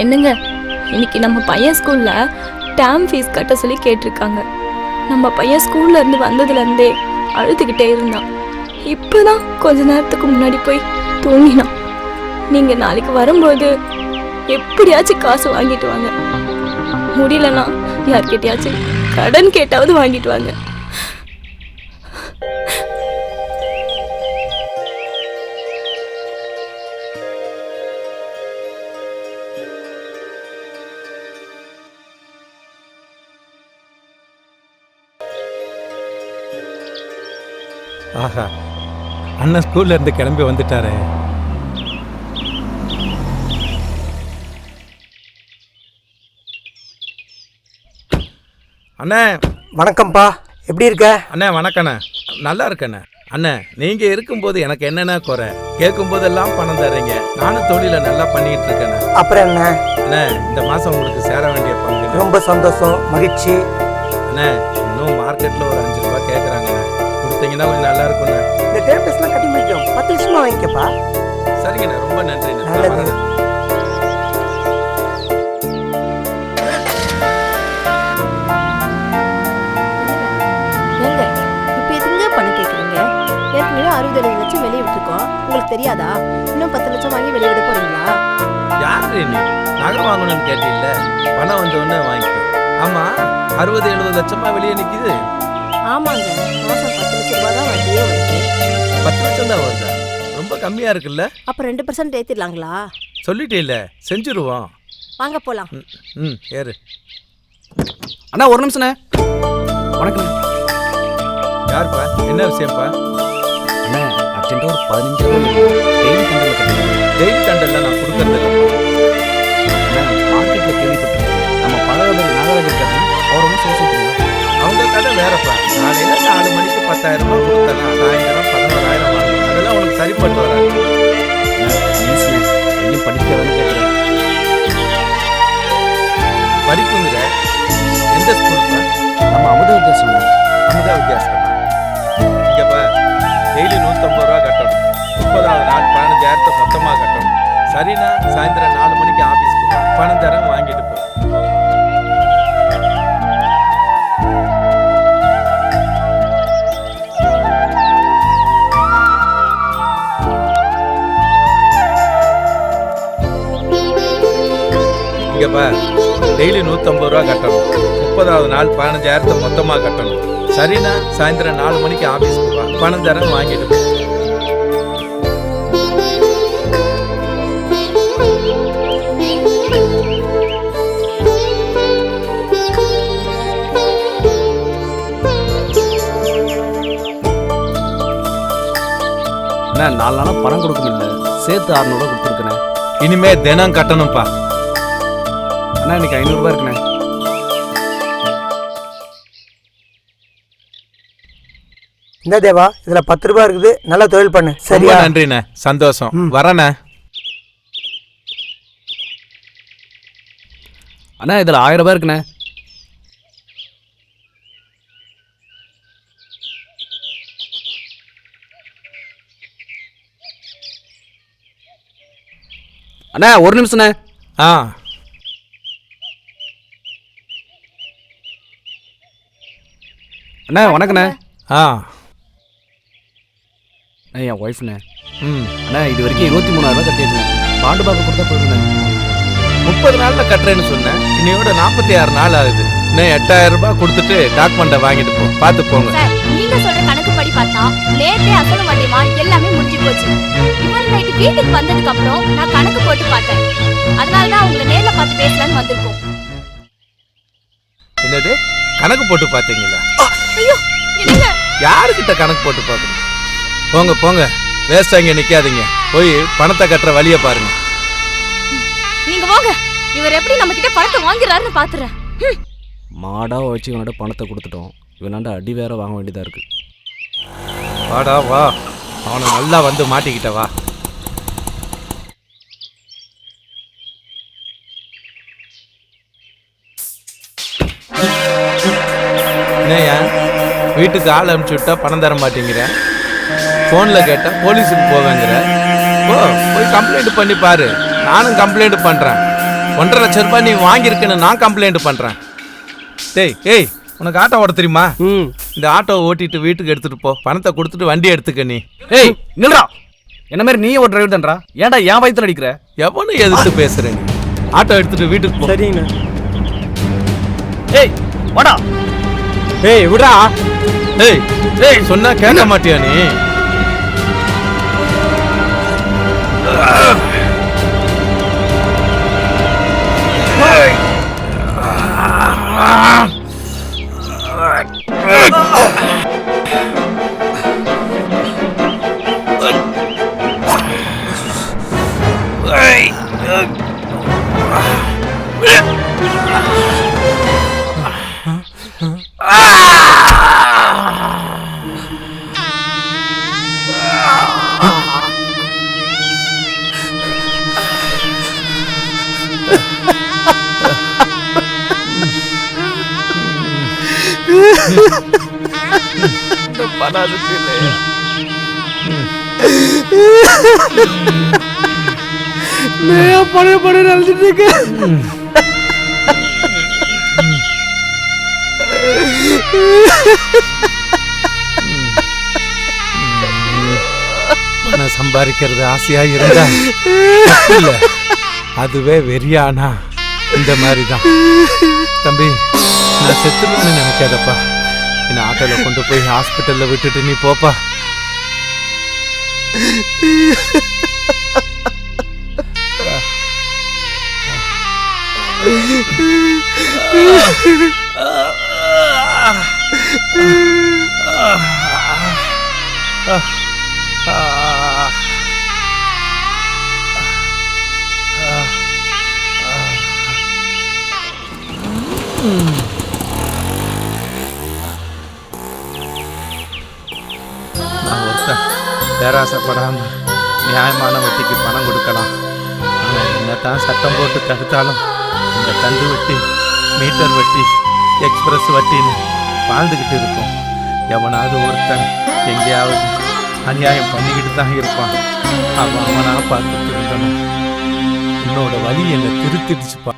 என்னங்க, இன்னைக்கு நம்ம பையன் ஸ்கூல்ல டேர்ம் ஃபீஸ் கட்ட சொல்லி கேட்டிருக்காங்க. நம்ம பையன் ஸ்கூல்ல இருந்து வந்ததுலேருந்தே அழுதுகிட்டே இருந்தான். இப்போதான் கொஞ்ச நேரத்துக்கு முன்னாடி போய் தூங்கினான். நீங்க நாளைக்கு வரும்போது எப்படியாச்சும் காசு வாங்கிட்டு வாங்க. முடியலன்னா யார்கிட்டயாச்சும் கடன் கேட்டாவது வாங்கிட்டு வாங்க. ஆஹா, அண்ணன் ஸ்கூல்ல இருந்து கிளம்பி வந்துட்டாரே. அண்ணே வணக்கம்ப்பா, எப்படி இருக்க? அண்ணே வணக்கண்ணே, நல்லா இருக்கண்ணே. அண்ணே, நீங்க இருக்கும்போது எனக்கு என்னென்ன குறை? கேட்கும் போதெல்லாம் பணம் தர்றீங்க. நானும் தொழில நல்லா பண்ணிட்டு இருக்கேண்ணே. அப்புறம் என்ன அண்ணே, இந்த மாசம் உங்களுக்கு சேர வேண்டிய பங்கு. ரொம்ப சந்தோஷம், மகிழ்ச்சி. அண்ணே, இன்னும் மார்க்கெட்ல ஒரு 5 ரூபாய் கேட்குறாங்கண்ணே. கொடுத்தீங்கன்னா கொஞ்சம் நல்லா இருக்கும்ண்ணே. இந்த டேர்ம் டெஸ்ட்லாம் கட்டி முடிக்கும், 10 வருஷமா வாங்கிக்கப்பா. சரிங்கண்ணே, ரொம்ப நன்றிண்ணே. நல்லது. இப்போ எதுங்க பணம் கேட்குறீங்க? ஏற்கனவே 60-70 லட்சம் வெளியே விட்டுருக்கோம். உங்களுக்கு தெரியாதா? இன்னும் 10 லட்சம் வாங்கி வெளியே விட போறீங்களா? யாரு நீ நகை வாங்கணும்னு கேட்டீல்ல, பணம் வந்த உடனே வாங்கிக்க. ஆமா, 60-70 லட்சமா வெளியே நிக்குது. ஆமாங்க, மாசம் 10 லட்சம் ரூபாய் தான் வண்டியே வருது. 10 லட்சம் தான் வருதா? ரொம்ப கம்மியா இருக்குல்ல? அப்போ 2% ஏற்றிடலாங்களா? சொல்லிட்டே இல்ல, செஞ்சிருவோம். வாங்க போலாம். ஏறு. அண்ணா ஒரு நிமிஷண்ணே. வணக்கம். யாருப்பா, என்ன விஷயம்ப்பா? அண்ணா அர்ஜென்ட்டாக ஒரு 15 டெய்லி தண்டல் கட்டுங்க. டெய்லி தண்டெல்லாம் நான் கொடுக்கறது இல்லை. அண்ணா மார்க்கெட்டில் கேள்விப்பட்டேன், நம்ம பழவதற்கு நாகராஜன் கட்டணம் அவர் ஒன்றும் சொல்ல சொல்றீங்களா? அவங்க கதை வேறப்பா. காலையில 4 மணிக்கு 10,000 ரூபாய் கொடுத்தனா சாயந்தரம் 11,000 வாங்கணும். அதெல்லாம் உனக்கு சரிப்பட்டு வராது. பையன் படிக்கிறதான்னு கேட்குறேன். படிப்புங்கிற எந்த ஸ்கூல்ப்பா? நம்ம அமுத வித்தியாசம். அமுதா வித்தியாசமா? இங்கப்பா, டெய்லி 150 ரூபா கட்டணும். 30வது நாள் 15,000 மொத்தமாக கட்டணும். சரிண்ணா, சாயந்தரம் 4 மணிக்கு ஆஃபீஸ்க்கு வா. பணம் தரேன், வாங்கிட்டு போ. இங்கப்பா, டெய்லி 150 ரூபா கட்டணும். 30வது நாள் 15,000 மொத்தமாக கட்டணும். சரிண்ணா, சாயந்தரம் 4 மணிக்கு ஆஃபீஸ்க்கு வா. பணம் தரேன், வாங்கிட்டு போ. அண்ணா 4 நாளாக பணம் கொடுக்க முடியல, சேர்த்து 600 ரூபா கொடுத்துருக்கேண்ணே. இனிமே தினம் கட்டணும்ப்பா. அண்ணா இன்னைக்கு 500 ரூபாய் இருக்குண்ணே. இந்த தேவா, இதுல 10 ரூபாய் இருக்குது, நல்லா தொழில் பண்ணு. சரியா? நன்றிண்ணே, சந்தோஷம். வரண்ணே. அண்ணா இதில் 1000 ரூபாய் இருக்குண்ணே. அண்ணா ஒரு நிமிஷம்ண்ணே. ஆ அண்ணா வணக்கண்ணே. ஆ அண்ணா என் ஒய்ஃப்ண்ணே. ம் அண்ணா இது வரைக்கும் 23,000 கட்டியாச்சுண்ணே. பாண்டு பார்க்க கொடுத்தா போயிருந்தேன். 30 நாளில் கட்டுறேன்னு சொன்னேன். இன்னையோட 46 நாள் ஆகுது. இன்னும் 8,000 ரூபாய் கொடுத்துட்டு டாக்குமெண்ட்டை வாங்கிட்டு போ. பார்த்து போங்க. சார் நீங்க சொல்ற கணக்கு படி பார்த்தா நேத்தே அசலும் வட்டிமா எல்லாமே முடிஞ்சு போச்சு. இவர் நைட்டு வீட்டுக்கு வந்ததுக்கு அப்புறம் நான் கணக்கு போட்டு பார்த்தேன். அதனால தான் உங்களை நேர்ல பார்த்து பேசலாம்னு வந்திருக்கோம். என்னது கணக்கு போட்டு பார்த்தீங்களா? ஐயோ என்னங்க யாருக்கிட்ட கணக்கு போட்டு பார்க்குறீங்க? போங்க போங்க, வேஸ்ட் அங்கே நிற்காதீங்க. போய் பணத்தை கட்டுற வழியை பாருங்க. நீங்க வாங்க, இவர் எப்படி நம்ம கிட்ட பணத்தை வாங்குறாருன்னு பாத்துறேன். மாடா வச்சு இவனோட பணத்தை கொடுத்துட்டோம். இவனாண்ட அடி வேற வாங்க வேண்டியதாக இருக்கு. வாடா வா, அவனை நல்லா வந்து மாட்டிக்கிட்ட வா. என்னையா வீட்டுக்கு ஆள் அனுப்பிச்சு விட்டா பணம் தர மாட்டேங்கிற, ஃபோனில் கேட்டால் போலீஸுக்கு போவேங்கிற. ஓ போய் கம்ப்ளைண்ட் பண்ணி பாரு. நானும் கம்ப்ளைண்ட் பண்ணுறேன். 1.5 லட்சம் ரூபாய் நீ வாங்கியிருக்கேன்னு நான் கம்ப்ளைண்ட் பண்ணுறேன். ஏய் உனக்கு ஆட்டோ ஓட தெரியுமா? இந்த ஆட்டோவை ஓட்டிட்டு வீட்டுக்கு எடுத்துட்டு போ. பணத்தை கொடுத்துட்டு வண்டி எடுத்துக்க. நீ ஏய் நில்றா. என்ன மாதிரி நீ ஒரு டிரைவர் தான்டா. ஏன்டா என் வயித்துல அடிக்கிற? எவனும் எதிர்த்து பேசுறேன். ஆட்டோ எடுத்துட்டு வீட்டுக்கு போ. சரிங்கண்ணா. ஏய் வாடா. ஏய் விடா. ஏய் சொன்னா கேட்க மாட்டியா நீ? பழைய நினைச்சிட்டு இருக்கேன். பணம் சம்பாதிக்கிறது ஆசையா இருந்தா இல்ல, அதுவே வெறியானா இந்த மாதிரி தான். தம்பி நான் செத்துருவேன்னு நினைக்காதப்பா. என்ன ஆட்டோல கொண்டு போய் ஹாஸ்பிட்டல்ல விட்டுட்டு நீ போப்பா. நான் ஒருத்தன் பேராசைப்படாம நியாயமான வட்டிக்கு பணம் கொடுக்கலாம். ஆனால் என்னத்தான் சட்டம் போட்டு தடுத்தாலும் இந்த கந்து வட்டி, மீட்டர் வட்டி, எக்ஸ்பிரஸ் வட்டின்னு வாழ்ந்துக்கிட்டு இருக்கும். எவனாவது ஒருத்தன் எங்கேயாவது அநியாயம் பண்ணிக்கிட்டு தான் இருப்பான். அவனா பார்த்து திருந்தணும். என்னோட வழி என்னை திருத்திடுச்சுப்பா.